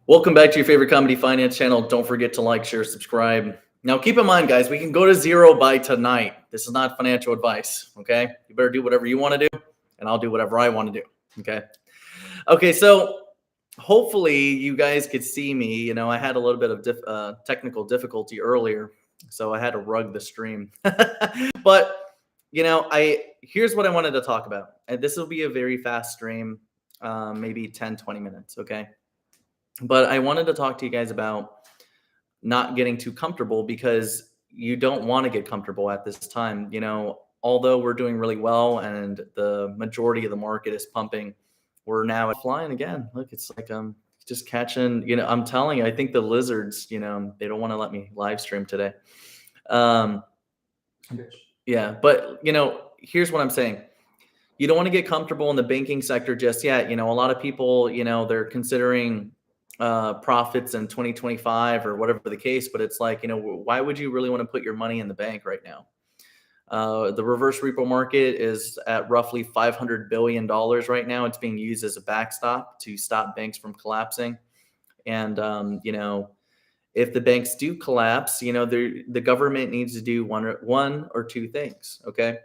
Welcome back to your favorite comedy finance channel. Don't forget to like, share, subscribe. Now, keep in mind, guys, we can go to zero by tonight. This is not financial advice, okay? You better do whatever you want to do, and I'll do whatever I want to do, okay? Okay, so hopefully you guys could see me. I had a little bit of technical difficulty earlier, so I had to rug the stream. But, here's what I wanted to talk about. And this will be a very fast stream, maybe 10, 20 minutes, okay? But I wanted to talk to you guys about not getting too comfortable because you don't want to get comfortable at this time. Although we're doing really well and the majority of the market is pumping, we're now flying again. Look, it's like I'm just catching, I'm telling you, I think the lizards, they don't want to let me live stream today. Yeah, but here's what I'm saying. You don't want to get comfortable in the banking sector just yet. A lot of people, they're considering profits in 2025 or whatever the case, but it's like, why would you really want to put your money in the bank right now? The reverse repo market is at roughly $500 billion right now. It's being used as a backstop to stop banks from collapsing. And, if the banks do collapse, the government needs to do one or two things. Okay.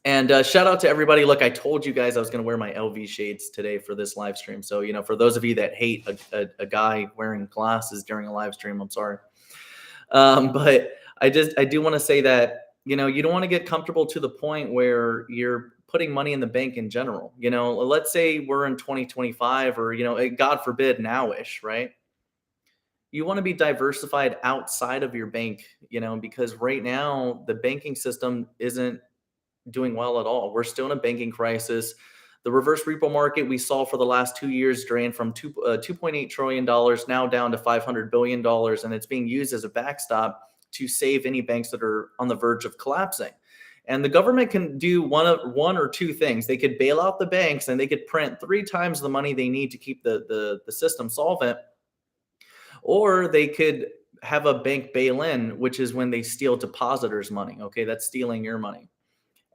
And shout out to everybody. Look, I told you guys I was going to wear my LV shades today for this live stream. So, for those of you that hate a guy wearing glasses during a live stream, I'm sorry. But I do want to say that, you don't want to get comfortable to the point where you're putting money in the bank in general. Let's say we're in 2025 or, God forbid, nowish, right? You want to be diversified outside of your bank, because right now the banking system isn't doing well at all. We're still in a banking crisis. The reverse repo market we saw for the last 2 years drained from $2.8 trillion now down to $500 billion, and it's being used as a backstop to save any banks that are on the verge of collapsing. And the government can do one or two things. They could bail out the banks and they could print 3 times the money they need to keep the system solvent, or they could have a bank bail in, which is when they steal depositors' money. Okay, that's stealing your money.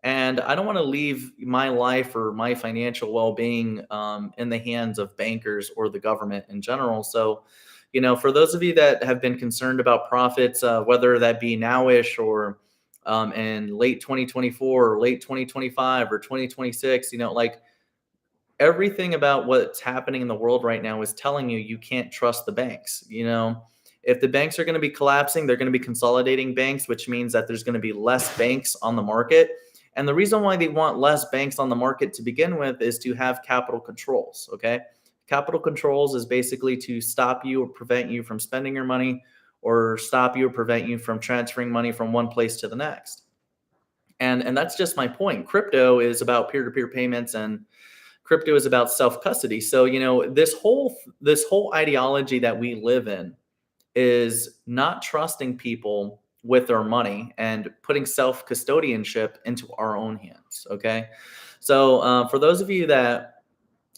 And I don't want to leave my life or my financial well-being in the hands of bankers or the government in general. So, for those of you that have been concerned about profits, whether that be nowish or in late 2024 or late 2025 or 2026, like everything about what's happening in the world right now is telling you can't trust the banks. If the banks are going to be collapsing, they're going to be consolidating banks, which means that there's going to be less banks on the market. And the reason why they want less banks on the market to begin with is to have capital controls, okay? Capital controls is basically to stop you or prevent you from spending your money or stop you or prevent you from transferring money from one place to the next. And that's just my point. Crypto is about peer-to-peer payments and crypto is about self-custody. So, this whole ideology that we live in is not trusting people with their money and putting self-custodianship into our own hands. Okay. So for those of you that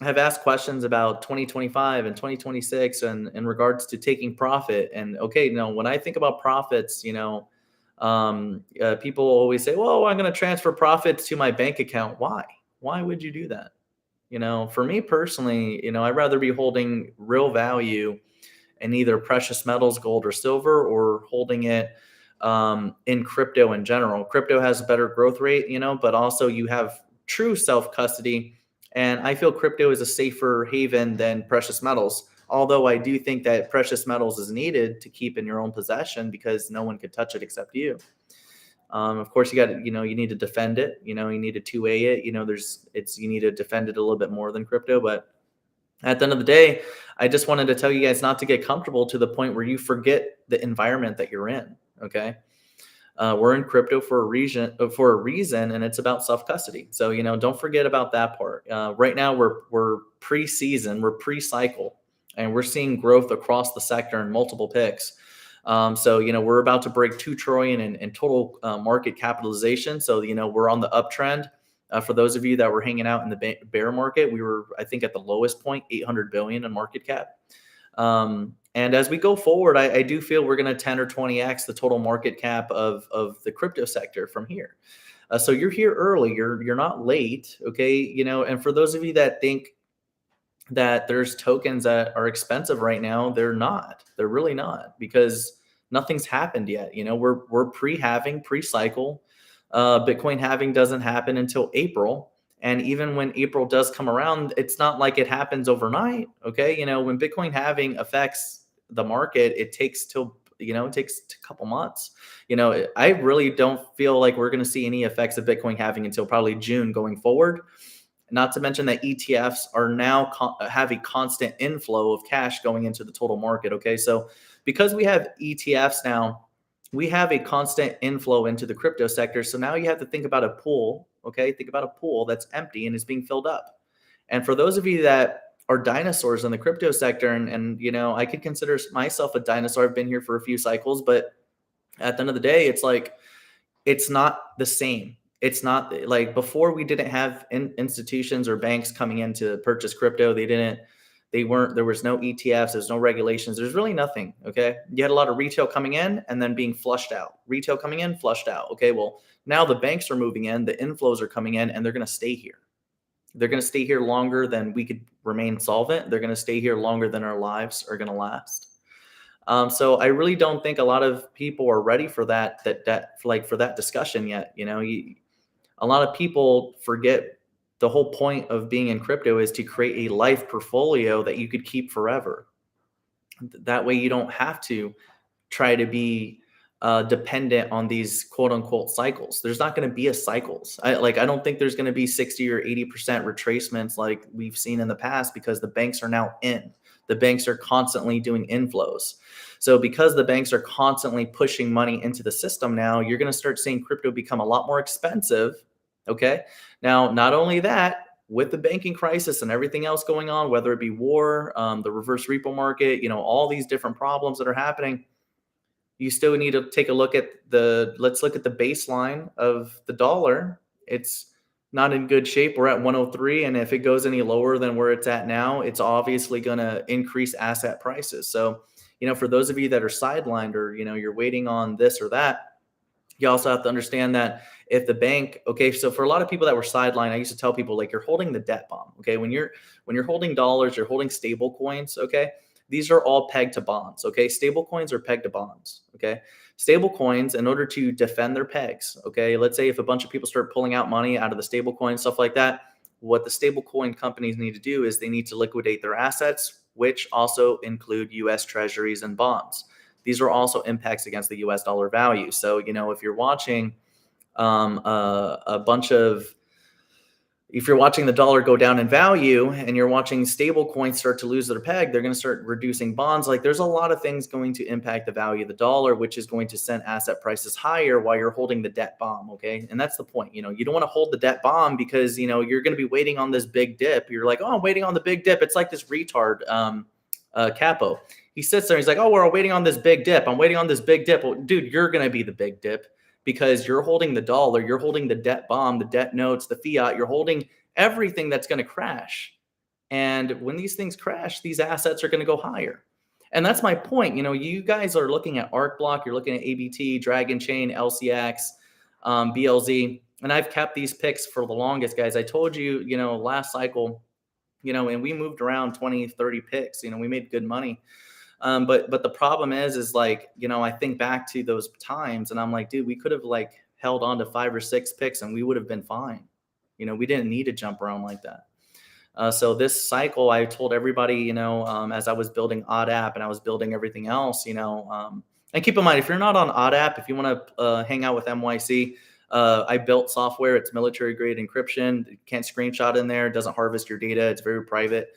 have asked questions about 2025 and 2026 and in regards to taking profit, and okay, when I think about profits, people always say, well, I'm going to transfer profits to my bank account. Why would you do that? For me personally, I'd rather be holding real value in either precious metals, gold or silver, or holding it in crypto in general. Crypto has a better growth rate, but also you have true self-custody. And I feel crypto is a safer haven than precious metals. Although I do think that precious metals is needed to keep in your own possession because no one could touch it except you. Of course, you need to defend it. You need to 2A it. You need to defend it a little bit more than crypto. But at the end of the day, I just wanted to tell you guys not to get comfortable to the point where you forget the environment that you're in. Okay, we're in crypto for a reason, and it's about self-custody. So don't forget about that part. Right now, we're pre-season, we're pre-cycle, and we're seeing growth across the sector in multiple picks. So, we're about to break 2 trillion in total market capitalization. So, we're on the uptrend. For those of you that were hanging out in the bear market, we were, I think, at the lowest point, 800 billion in market cap. And as we go forward, I do feel we're going to 10 or 20x the total market cap of the crypto sector from here. So you're here early. You're not late. Okay. And for those of you that think that there's tokens that are expensive right now. They're not. They're really not, because nothing's happened yet. You know, we're pre-halving, pre-cycle. Bitcoin halving doesn't happen until April. And even when April does come around, it's not like it happens overnight. Okay. You know, when Bitcoin halving affects the market, it takes it takes a couple months. You know, I really don't feel like we're going to see any effects of Bitcoin halving until probably June going forward. Not to mention that ETFs are now have a constant inflow of cash going into the total market. Okay. So because we have ETFs now, we have a constant inflow into the crypto sector. So now you have to think about a pool. Okay. Think about a pool that's empty and is being filled up. And for those of you that are dinosaurs in the crypto sector, and you know, I could consider myself a dinosaur. I've been here for a few cycles, but at the end of the day, it's like, it's not the same. It's not like before. We didn't have institutions or banks coming in to purchase crypto. They weren't, there was no ETFs, there's no regulations, there's really nothing. Okay. You had a lot of retail coming in and then being flushed out. Retail coming in, flushed out. Okay. Well, now the banks are moving in, the inflows are coming in, and they're going to stay here. They're going to stay here longer than we could remain solvent. They're going to stay here longer than our lives are going to last. So I really don't think a lot of people are ready for that for that discussion yet. You know, a lot of people forget the whole point of being in crypto is to create a life portfolio that you could keep forever. That way you don't have to try to be dependent on these quote unquote cycles. There's not going to be a cycles. I don't think there's going to be 60 or 80% retracements like we've seen in the past, because the banks are now in. The banks are constantly doing inflows. So because the banks are constantly pushing money into the system now, you're going to start seeing crypto become a lot more expensive. Okay. Now, not only that, with the banking crisis and everything else going on, whether it be war, the reverse repo market, you know, all these different problems that are happening, you still need to take a look at let's look at the baseline of the dollar. It's not in good shape. We're at 103. And if it goes any lower than where it's at now, it's obviously going to increase asset prices. So, you know, for those of you that are sidelined, or, you know, you're waiting on this or that, you also have to understand that if the bank, okay, so for a lot of people that were sidelined, I used to tell people, like, you're holding the debt bomb. Okay. When you're holding dollars, you're holding stable coins. Okay. These are all pegged to bonds. Okay. Stable coins are pegged to bonds. Okay. Stable coins, in order to defend their pegs. Okay. Let's say if a bunch of people start pulling out money out of the stable coin, stuff like that, what the stable coin companies need to do is they need to liquidate their assets, which also include US treasuries and bonds. These are also impacts against the US dollar value. So, you know, if you're watching if you're watching the dollar go down in value, and you're watching stable coins start to lose their peg, they're going to start reducing bonds. Like, there's a lot of things going to impact the value of the dollar, which is going to send asset prices higher while you're holding the debt bomb. Okay. And that's the point. You know, you don't want to hold the debt bomb because, you know, you're going to be waiting on this big dip. You're like, oh, I'm waiting on the big dip. It's like this retard, Capo. He sits there. He's like, oh, we're waiting on this big dip. I'm waiting on this big dip. Well, dude, you're going to be the big dip, because you're holding the dollar, you're holding the debt bomb, the debt notes, the fiat, you're holding everything that's going to crash. And when these things crash, these assets are going to go higher. And that's my point. You know, you guys are looking at Arcblock, you're looking at ABT, Dragon Chain, LCX, BLZ. And I've kept these picks for the longest, guys. I told you, you know, last cycle, you know, and we moved around 20, 30 picks, you know, we made good money. But the problem is like, you know, I think back to those times and I'm like, dude, we could have like held on to 5 or 6 picks and we would have been fine. You know, we didn't need to jump around like that. So this cycle, I told everybody, you know, as I was building OddApp and I was building everything else, you know, and keep in mind, if you're not on OddApp, if you want to hang out with MYC, I built software. It's military grade encryption. You can't screenshot in there. It doesn't harvest your data. It's very private.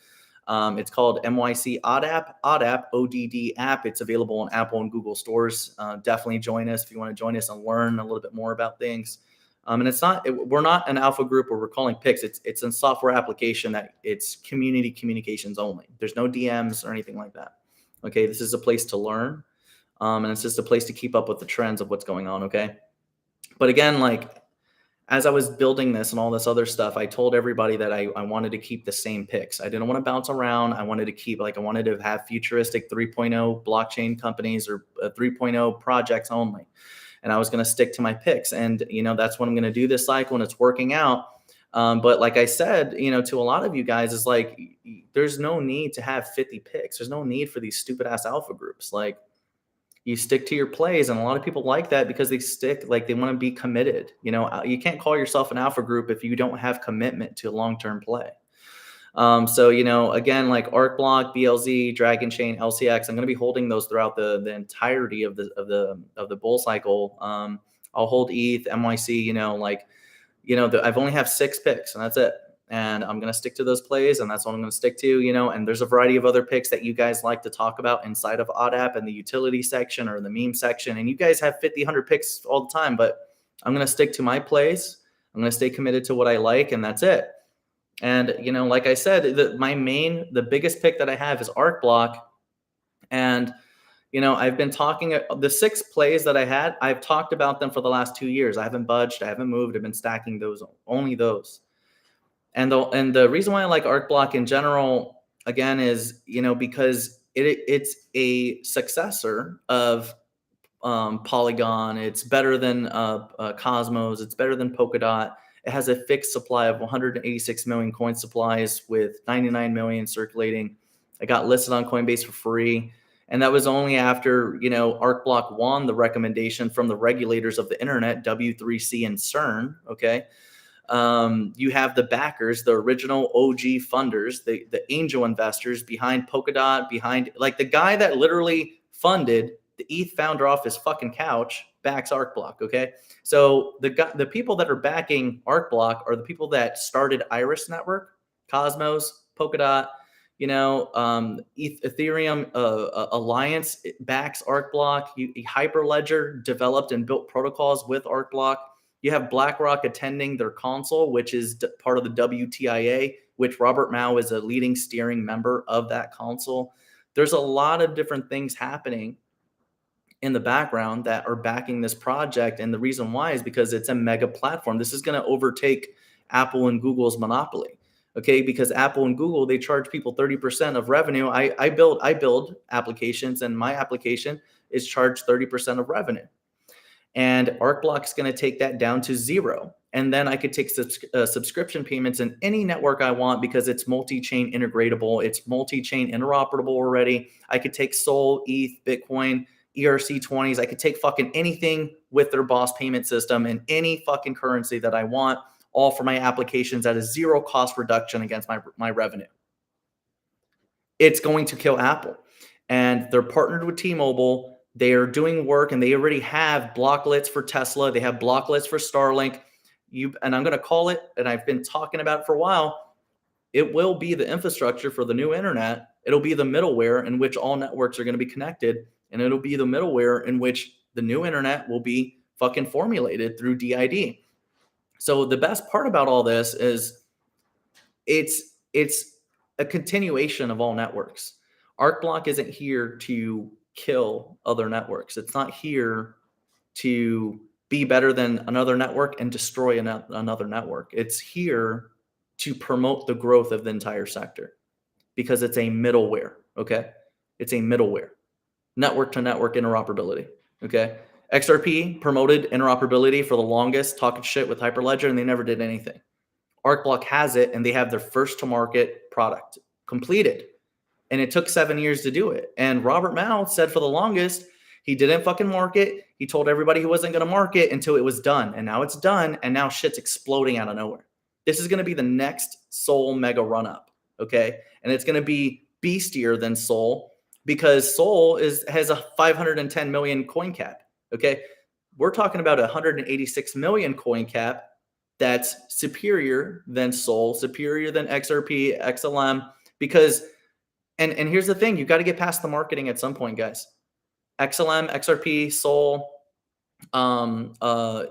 It's called MYC OddApp, ODD app. It's available on Apple and Google stores. Definitely join us if you want to join us and learn a little bit more about things. And we're not an alpha group where we're calling picks. It's a software application that it's community communications only. There's no DMs or anything like that. Okay. This is a place to learn. And it's just a place to keep up with the trends of what's going on. Okay. But again, like, as I was building this and all this other stuff, I told everybody that I wanted to keep the same picks. I didn't want to bounce around. I wanted to keep, like, I wanted to have futuristic 3.0 blockchain companies or 3.0 projects only. And I was going to stick to my picks. And, you know, that's what I'm going to do this cycle. And it's working out. But like I said, to a lot of you guys, is like, there's no need to have 50 picks. There's no need for these stupid ass alpha groups. Like, you stick to your plays, and a lot of people like that because they want to be committed. You can't call yourself an alpha group if you don't have commitment to long-term play. So, again, like Arcblock, BLZ, Dragon Chain, LCX, I'm going to be holding those throughout the entirety of the bull cycle. I'll hold ETH, MYC, I've only have 6 picks, and that's it. And I'm going to stick to those plays, and that's what I'm going to stick to, and there's a variety of other picks that you guys like to talk about inside of ODAP in the utility section or the meme section. And you guys have 50, 100 picks all the time, but I'm going to stick to my plays. I'm going to stay committed to what I like, and that's it. And, like I said, the biggest pick that I have is Arcblock. And, I've been talking, the 6 plays that I had, I've talked about them for the last 2 years. I haven't budged. I haven't moved. I've been stacking those, only those. And the reason why I like Arcblock in general, again, is, because it's a successor of Polygon. It's better than Cosmos. It's better than Polkadot. It has a fixed supply of 186 million coin supplies with 99 million circulating. I got listed on Coinbase for free. And that was only after, Arcblock won the recommendation from the regulators of the internet, W3C and CERN. Okay. You have the backers, the original OG funders, the angel investors behind Polkadot, behind, like, the guy that literally funded the ETH founder off his fucking couch backs Arcblock. Okay. So the people that are backing Arcblock are the people that started Iris Network, Cosmos, Polkadot, Ethereum Alliance backs Arcblock. Hyperledger developed and built protocols with Arcblock. You have BlackRock attending their console, which is part of the WTIA, which Robert Mao is a leading steering member of that console. There's a lot of different things happening in the background that are backing this project. And the reason why is because it's a mega platform. This is going to overtake Apple and Google's monopoly. Okay, because Apple and Google, they charge people 30% of revenue. I build applications, and my application is charged 30% of revenue. And Arcblock is going to take that down to 0. And then I could take subscription payments in any network I want because it's multi-chain integratable. It's multi-chain interoperable already. I could take Sol, ETH, Bitcoin, ERC20s. I could take fucking anything with their boss payment system and any fucking currency that I want, all for my applications at a 0 cost reduction against my revenue. It's going to kill Apple. And they're partnered with T-Mobile. They are doing work, and they already have blocklets for Tesla. They have blocklets for Starlink. And I'm going to call it, and I've been talking about it for a while, it will be the infrastructure for the new internet. It'll be the middleware in which all networks are going to be connected, and it'll be the middleware in which the new internet will be fucking formulated through DID. So the best part about all this is it's a continuation of all networks. Arcblock isn't here to kill other networks. It's not here to be better than another network and destroy another network. It's here to promote the growth of the entire sector because it's a middleware. Okay. It's a middleware, network to network interoperability. Okay. XRP promoted interoperability for the longest, talking shit with Hyperledger, and they never did anything. Arcblock has it, and they have their first to market product completed. And it took 7 years to do it. And Robert Mao said for the longest, he didn't fucking market. He told everybody he wasn't going to market until it was done. And now it's done. And now shit's exploding out of nowhere. This is going to be the next Sol mega run up. Okay. And it's going to be beastier than Sol because Sol has a 510 million coin cap. Okay. We're talking about 186 million coin cap. That's superior than Sol, superior than XRP, XLM, because And here's the thing, you got to get past the marketing at some point, guys. XLM, XRP, Sol, not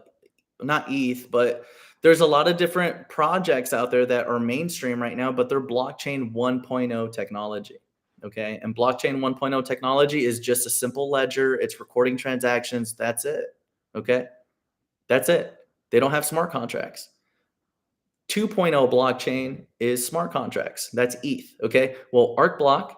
ETH, but there's a lot of different projects out there that are mainstream right now, but they're blockchain 1.0 technology. Okay. And blockchain 1.0 technology is just a simple ledger. It's recording transactions. That's it. Okay. That's it. They don't have smart contracts. 2.0 blockchain is smart contracts. That's ETH. Okay. Well, Arcblock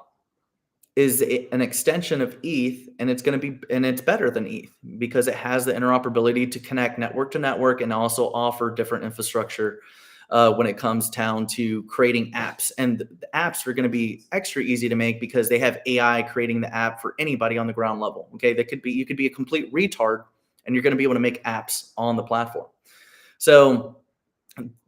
is an extension of ETH, and it's better than ETH because it has the interoperability to connect network to network and also offer different infrastructure when it comes down to creating apps. And the apps are going to be extra easy to make because they have AI creating the app for anybody on the ground level. Okay, that could be, you could be a complete retard and you're going to be able to make apps on the platform. So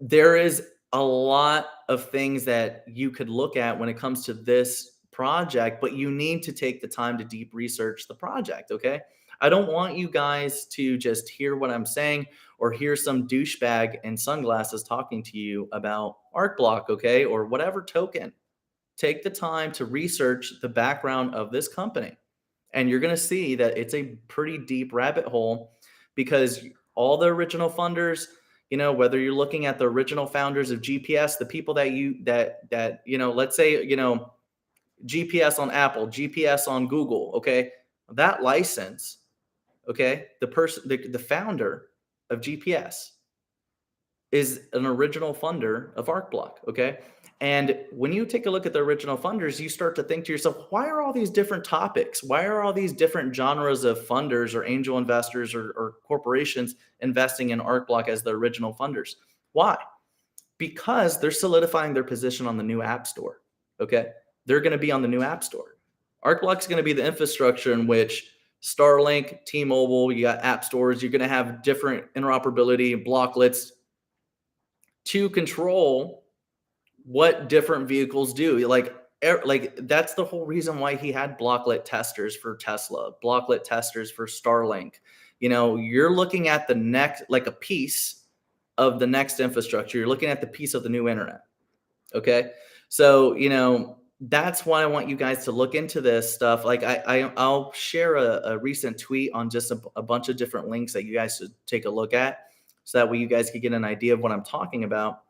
there is a lot of things that you could look at when it comes to this project, but you need to take the time to deep research the project. Okay, I don't want you guys to just hear what I'm saying or hear some douchebag in sunglasses talking to you about Arcblock, okay, or whatever token. Take the time to research the background of this company, and you're going to see that it's a pretty deep rabbit hole, because all the original funders, whether you're looking at the original founders of GPS, the people that let's say, GPS on Apple, GPS on Google, okay, that license, okay, the founder of GPS is an original funder of Arcblock, okay? And when you take a look at the original funders, you start to think to yourself, why are all these different topics? Why are all these different genres of funders or angel investors or corporations investing in Arcblock as the original funders? Why? Because they're solidifying their position on the new app store, okay? They're going to be on the new app store. Arcblock's going to be the infrastructure in which Starlink, T-Mobile, you got app stores, you're going to have different interoperability, blocklets to control what different vehicles do. Like that's the whole reason why he had blocklet testers for Tesla, blocklet testers for Starlink. You're looking at the next, like a piece of the next infrastructure. You're looking at the piece of the new internet. Okay. So, that's why I want you guys to look into this stuff. Like I'll share a recent tweet on just a bunch of different links that you guys should take a look at, so that way you guys can get an idea of what I'm talking about.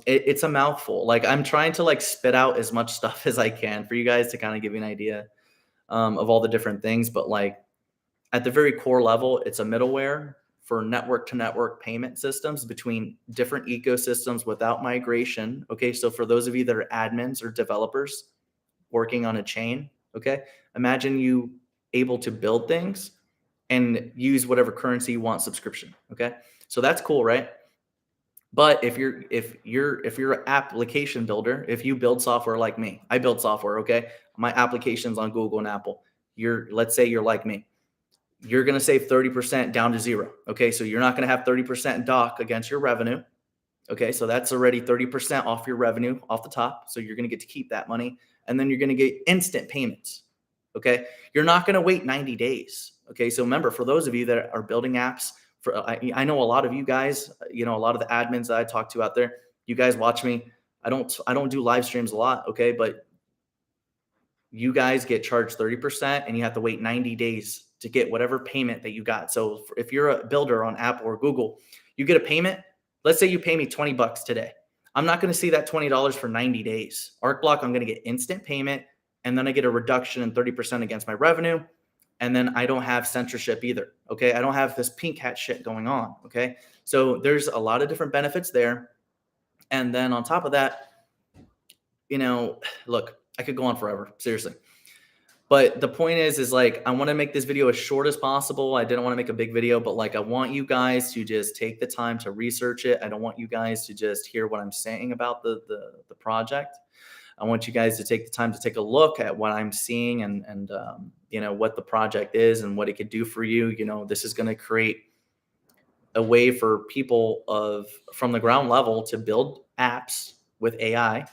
It's a mouthful. Like I'm trying to spit out as much stuff as I can for you guys to kind of give you an idea of all the different things. But at the very core level, it's a middleware for network to network payment systems between different ecosystems without migration. Okay. So for those of you that are admins or developers working on a chain, okay, imagine you able to build things and use whatever currency you want subscription. Okay. So that's cool, right? But if you're an application builder, if you build software like me, I build software, okay? My application's on Google and Apple. Let's say you're like me. You're going to save 30% down to zero, okay? So you're not going to have 30% dock against your revenue, okay? So that's already 30% off your revenue off the top. So you're going to get to keep that money, and then you're going to get instant payments, okay? You're not going to wait 90 days, okay? So remember, for those of you that are building apps, I know a lot of you guys, a lot of the admins that I talk to out there, you guys watch me. I don't do live streams a lot, okay? But you guys get charged 30% and you have to wait 90 days to get whatever payment that you got. So if you're a builder on Apple or Google, you get a payment. Let's say you pay me $20 today. I'm not going to see that $20 for 90 days. Arcblock, I'm going to get instant payment, and then I get a reduction in 30% against my revenue. And then I don't have censorship either. Okay. I don't have this pink hat shit going on. Okay. So there's a lot of different benefits there. And then on top of that, look, I could go on forever, seriously. But the point is I want to make this video as short as possible. I didn't want to make a big video, but I want you guys to just take the time to research it. I don't want you guys to just hear what I'm saying about the project. I want you guys to take the time to take a look at what I'm seeing and what the project is and what it could do for you. This is going to create a way for people from the ground level to build apps with AI,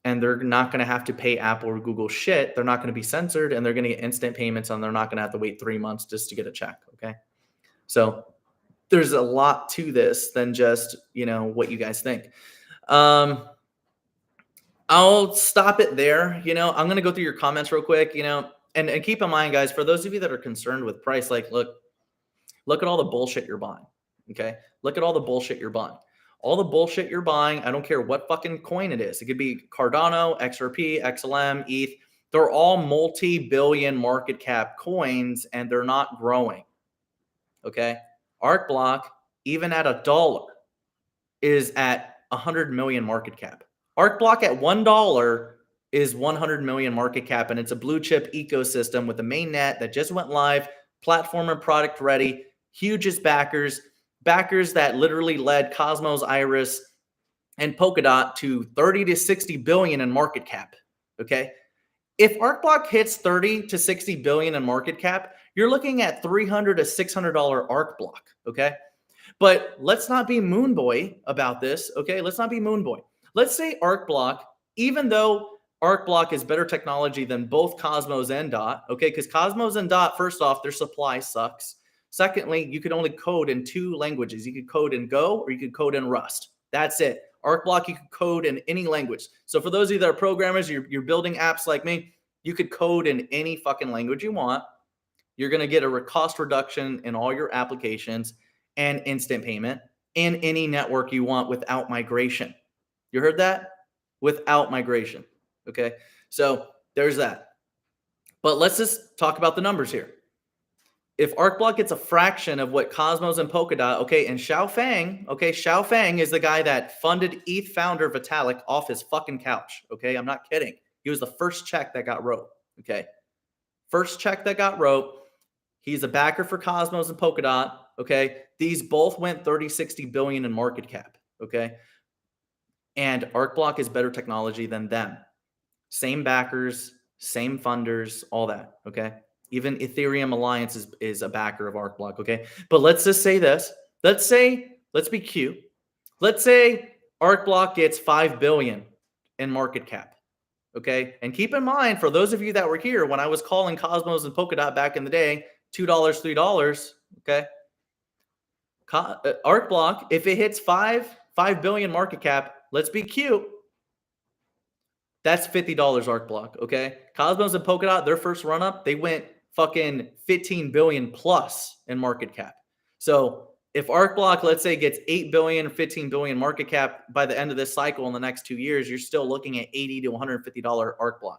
and they're not going to have to pay Apple or Google shit. They're not going to be censored, and they're going to get instant payments, and they're not going to have to wait 3 months just to get a check. Okay. So there's a lot to this than just, what you guys think. I'll stop it there. I'm going to go through your comments real quick, and keep in mind, guys, for those of you that are concerned with price, look at all the bullshit you're buying. Okay. Look at all the bullshit you're buying. All the bullshit you're buying. I don't care what fucking coin it is. It could be Cardano, XRP, XLM, ETH. They're all multi-billion market cap coins, and they're not growing. Okay. Arcblock, even at $1, is at 100 million market cap. Arcblock at $1 is 100 million market cap, and it's a blue chip ecosystem with a main net that just went live, platform and product ready, hugest backers, backers that literally led Cosmos, Iris, and Polkadot to 30 to 60 billion in market cap. Okay. If Arcblock hits 30 to 60 billion in market cap, you're looking at $300 to $600 Arcblock. Okay. But let's not be moon boy about this. Okay. Let's not be moon boy. Let's say Arcblock, even though Arcblock is better technology than both Cosmos and DOT. Okay. Because Cosmos and DOT, first off, their supply sucks. Secondly, you could only code in 2 languages. You could code in Go or you could code in Rust. That's it. Arcblock, you can code in any language. So for those of you that are programmers, you're building apps like me, you could code in any fucking language you want. You're going to get a cost reduction in all your applications and instant payment in any network you want without migration. You heard that? Without migration. Okay. So there's that. But let's just talk about the numbers here. If Arcblock gets a fraction of what Cosmos and Polkadot, okay, and Xiao Fang is the guy that funded ETH founder Vitalik off his fucking couch, okay? I'm not kidding. He was the first check that got wrote, okay? First check that got wrote. He's a backer for Cosmos and Polkadot, okay? These both went 30, 60 billion in market cap, okay? And Arcblock is better technology than them. Same backers, same funders, all that, okay? Even Ethereum Alliance is a backer of Arcblock, okay? But let's just say this. Let's be cute. Let's say Arcblock gets 5 billion in market cap, okay? And keep in mind, for those of you that were here when I was calling Cosmos and Polkadot back in the day, $2, $3, okay? Arcblock, if it hits 5 billion market cap, let's be cute. That's $50 Arcblock, okay? Cosmos and Polkadot, their first run up, they went fucking 15 billion plus in market cap. So if Arcblock, let's say, gets 8 billion or 15 billion market cap by the end of this cycle in the next 2 years, you're still looking at $80 to $150 Arcblock.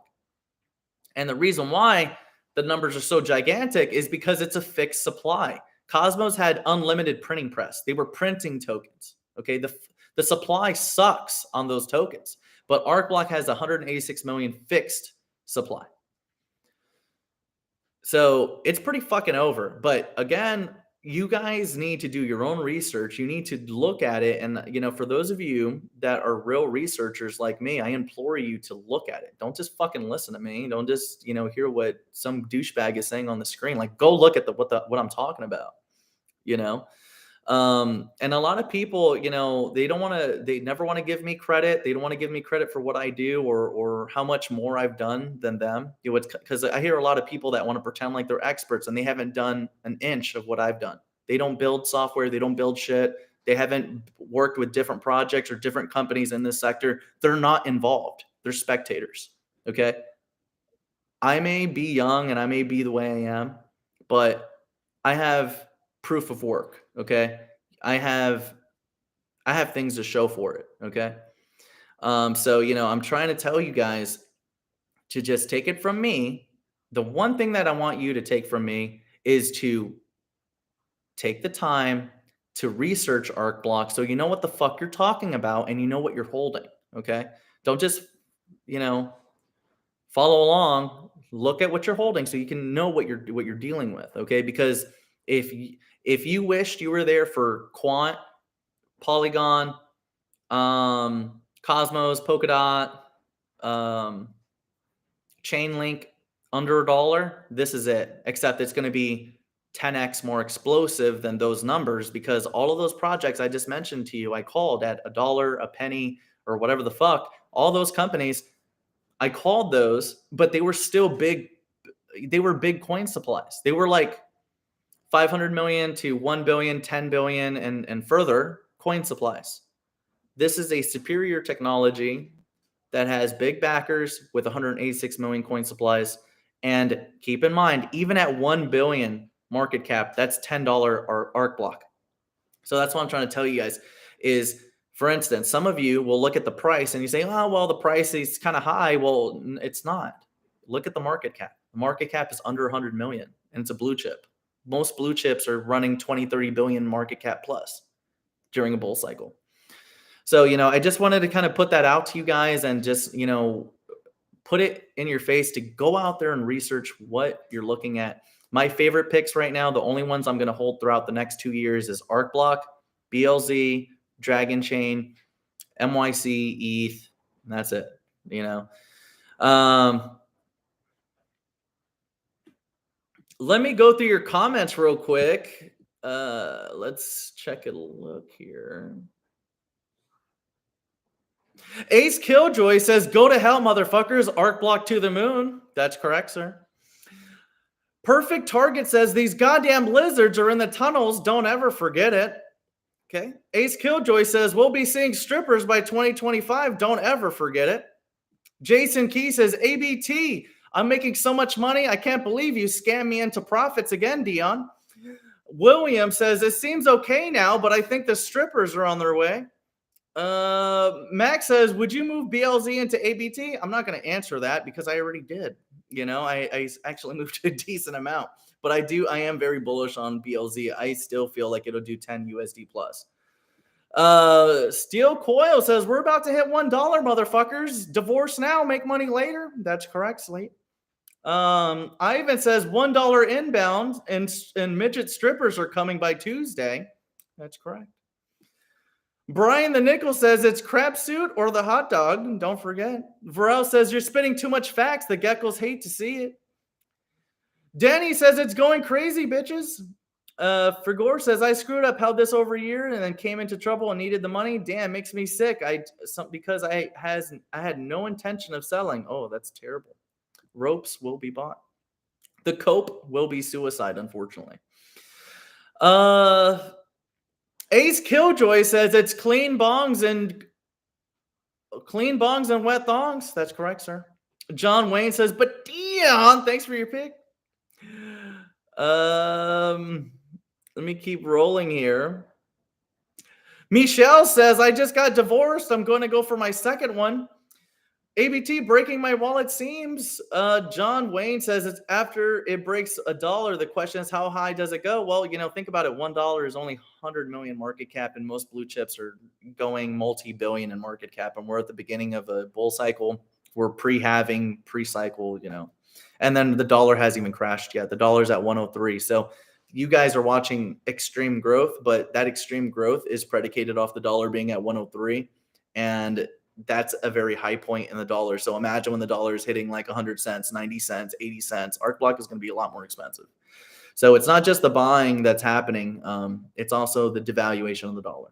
And the reason why the numbers are so gigantic is because it's a fixed supply. Cosmos had unlimited printing press. They were printing tokens, okay? The supply sucks on those tokens, but Arcblock has 186 million fixed supply. So it's pretty fucking over. But again, you guys need to do your own research. You need to look at it. And, you know, for those of you that are real researchers like me, I implore you to look at it. Don't just fucking listen to me. Don't just, you know, hear what some douchebag is saying on the screen. Like, go look at what I'm talking about, you know? And a lot of people, you know, they never want to give me credit. They don't want to give me credit for what I do or how much more I've done than them. You know, it's because I hear a lot of people that want to pretend like they're experts and they haven't done an inch of what I've done. They don't build software. They don't build shit. They haven't worked with different projects or different companies in this sector. They're not involved. They're spectators. Okay. I may be young and I may be the way I am, but I have proof of work. Okay. I have things to show for it. Okay. So, you know, I'm trying to tell you guys to just take it from me. The one thing that I want you to take from me is to take the time to research Arcblock so you know what the fuck you're talking about and you know what you're holding. Okay. Don't just, you know, follow along, look at what you're holding so you can know what you're dealing with. Okay. Because if you wished you were there for Quant, Polygon, Cosmos, Polkadot, Chainlink under $1, this is it. Except it's going to be 10x more explosive than those numbers because all of those projects I just mentioned to you, I called at $1, a penny, or whatever the fuck. All those companies, I called those, but they were still big. They were big coin supplies. They were like 500 million to 1 billion, 10 billion, and further coin supplies. This is a superior technology that has big backers with 186 million coin supplies. And keep in mind, even at 1 billion market cap, that's $10 Arcblock. So that's what I'm trying to tell you guys is, for instance, some of you will look at the price and you say, oh, well, the price is kind of high. Well, it's not. Look at the market cap. The market cap is under 100 million and it's a blue chip. Most blue chips are running 20, 30 billion market cap plus during a bull cycle. So, you know, I just wanted to kind of put that out to you guys and just, you know, put it in your face to go out there and research what you're looking at. My favorite picks right now, the only ones I'm going to hold throughout the next 2 years is Arcblock BLZ, Dragon Chain, MYC, ETH, and that's it. You know, let me go through your comments real quick. Let's check a look here. Ace Killjoy says, "Go to hell, motherfuckers. Arcblock to the moon." That's correct, sir. Perfect Target says, "These goddamn lizards are in the tunnels. Don't ever forget it." Okay. Ace Killjoy says, "We'll be seeing strippers by 2025. Don't ever forget it." Jason Key says, "ABT, I'm making so much money. I can't believe you scammed me into profits again, Dion." William says, "It seems okay now, but I think the strippers are on their way." Max says, "Would you move BLZ into ABT?" I'm not going to answer that because I already did. You know, I actually moved a decent amount, but I am very bullish on BLZ. I still feel like it'll do 10 USD plus. Steel Coil says, "We're about to hit $1, motherfuckers. Divorce now, make money later." That's correct, Slate. Ivan says $1 inbound and midget strippers are coming by Tuesday. That's correct. Brian the Nickel says it's crap suit or the hot dog. Don't forget. Varel says you're spitting too much facts. The geckos hate to see it. Danny says it's going crazy, bitches. Frigor says I screwed up, held this over a year, and then came into trouble and needed the money. Damn, makes me sick. Because I had no intention of selling. Oh, that's terrible. Ropes will be bought. The cope will be suicide, unfortunately. Ace Killjoy says it's clean bongs and wet thongs. That's correct, sir. John Wayne says, "But Dion, thanks for your pick." Let me keep rolling here. Michelle says, "I just got divorced. I'm going to go for my second one. ABT breaking my wallet seems." John Wayne says it's after it breaks $1. The question is, how high does it go? Well, you know, think about it. $1 is only 100 million market cap, and most blue chips are going multi-billion in market cap. And we're at the beginning of a bull cycle. We're pre-halving, pre-cycle, you know, and then the dollar hasn't even crashed yet. The dollar's at 103. So you guys are watching extreme growth, but that extreme growth is predicated off the dollar being at 103. And that's a very high point in the dollar. So imagine when the dollar is hitting like 100 cents, 90 cents, 80 cents, Arcblock is going to be a lot more expensive. So it's not just the buying that's happening. It's also the devaluation of the dollar.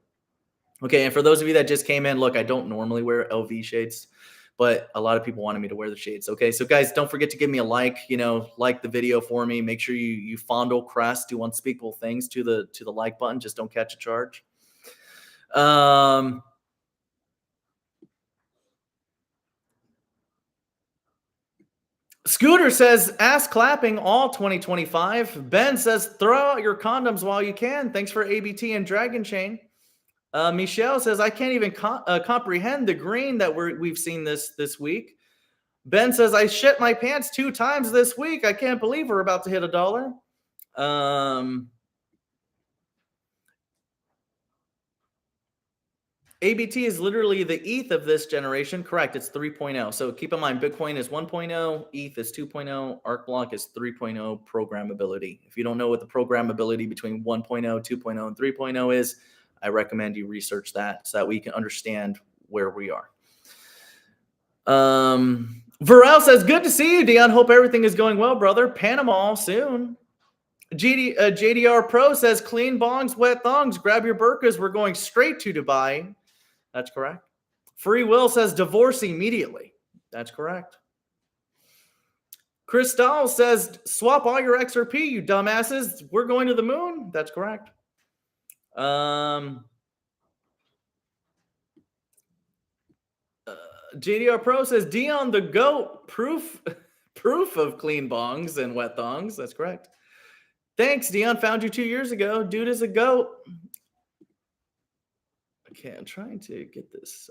Okay. And for those of you that just came in, look, I don't normally wear LV shades, but a lot of people wanted me to wear the shades. Okay. So guys, don't forget to give me a like, you know, like the video for me. Make sure you fondle crest, do unspeakable things to the like button. Just don't catch a charge. Scooter says, "Ass clapping all 2025. Ben says, "Throw out your condoms while you can. Thanks for ABT and Dragon Chain." Michelle says, "I can't even comprehend the green that we've seen this week." Ben says, "I shit my pants 2 times this week. I can't believe we're about to hit $1." ABT is literally the ETH of this generation. Correct. It's 3.0. So keep in mind, Bitcoin is 1.0, ETH is 2.0, Arcblock is 3.0 programmability. If you don't know what the programmability between 1.0, 2.0, and 3.0 is, I recommend you research that so that we can understand where we are. Varel says, "Good to see you, Dion. Hope everything is going well, brother. Panama soon." JDR Pro says, "Clean bongs, wet thongs. Grab your burkas. We're going straight to Dubai." That's correct. Free Will says, "Divorce immediately." That's correct. Crystal says, "Swap all your XRP, you dumbasses. We're going to the moon." That's correct. JDR Pro says, "Dion the GOAT. Proof of clean bongs and wet thongs." That's correct. Thanks, Dion. Found you 2 years ago. Dude is a GOAT. Okay, I'm trying to get this.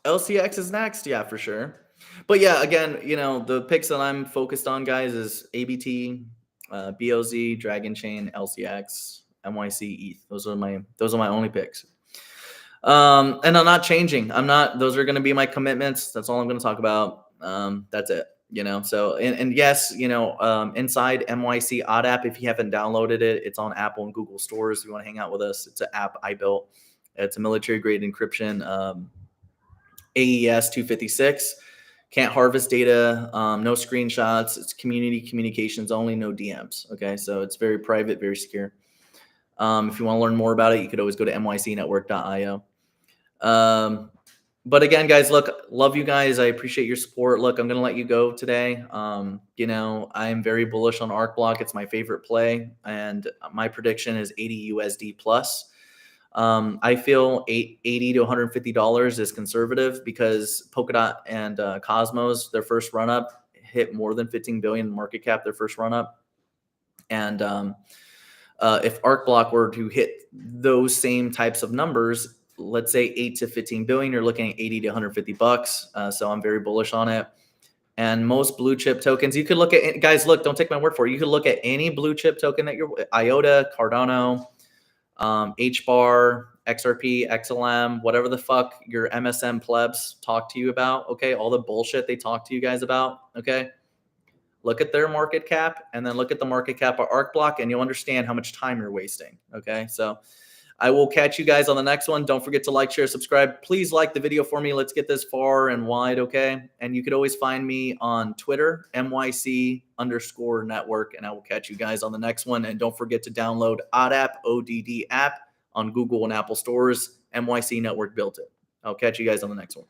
LCX is next. Yeah, for sure. But yeah, again, you know, the picks that I'm focused on, guys, is ABT, BOZ, Dragon Chain, LCX, MYC, ETH. Those are my only picks. And I'm not changing. Those are going to be my commitments. That's all I'm going to talk about. That's it. you know. So and yes, you know, inside MYC Odd app, if you haven't downloaded it, it's on Apple and Google stores. If you want to hang out with us, it's an app I built. It's a military grade encryption, AES 256. Can't harvest data, no screenshots. It's community communications only, no DMs. Okay, so it's very private, very secure. If you want to learn more about it, you could always go to MYCNetwork.io. But again, guys, look, love you guys. I appreciate your support. Look, I'm going to let you go today. You know, I'm very bullish on Arcblock. It's my favorite play. And my prediction is 80 USD plus. I feel $80 to $150 is conservative because Polkadot and Cosmos, their first run up, hit more than 15 billion market cap their first run up. And if Arcblock were to hit those same types of numbers, let's say 8 to 15 billion, you're looking at 80 to 150 bucks. So I'm very bullish on it. And most blue chip tokens, you could look at, guys, look, don't take my word for it. You could look at any blue chip token that you're, IOTA, Cardano, HBAR, XRP, XLM, whatever the fuck your MSM plebs talk to you about. Okay. All the bullshit they talk to you guys about. Okay. Look at their market cap and then look at the market cap of Arcblock and you'll understand how much time you're wasting. Okay. So I will catch you guys on the next one. Don't forget to like, share, subscribe. Please like the video for me. Let's get this far and wide, okay? And you could always find me on Twitter, MYC_network, and I will catch you guys on the next one. And don't forget to download Odd app, ODD app on Google and Apple stores. MYC Network built it. I'll catch you guys on the next one.